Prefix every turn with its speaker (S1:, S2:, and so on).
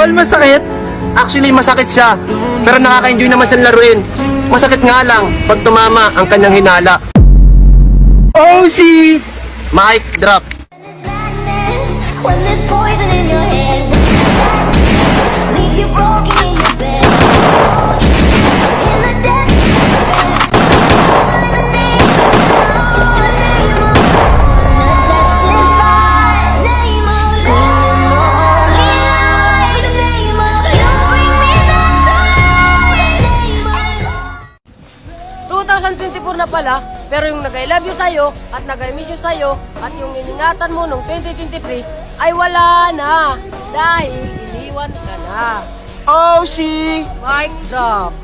S1: Tol, masakit? Actually, masakit siya. Pero nakaka-enjoy naman siyang laruin. Masakit nga lang pag tumama ang kanyang hinala. Oh, si Mic drop.
S2: When there's poison in your head, leaves you broken in your bed. In the dead, testify, name of screaming more. The name of you bring me back to life. Name of
S3: 2024 na pala, pero yung nag-I love you sa'yo at nag-I miss you sa'yo at yung iningatan mo nung 2023 ay wala na dahil iniwan ka na.
S1: Oh, si
S3: Mic drop.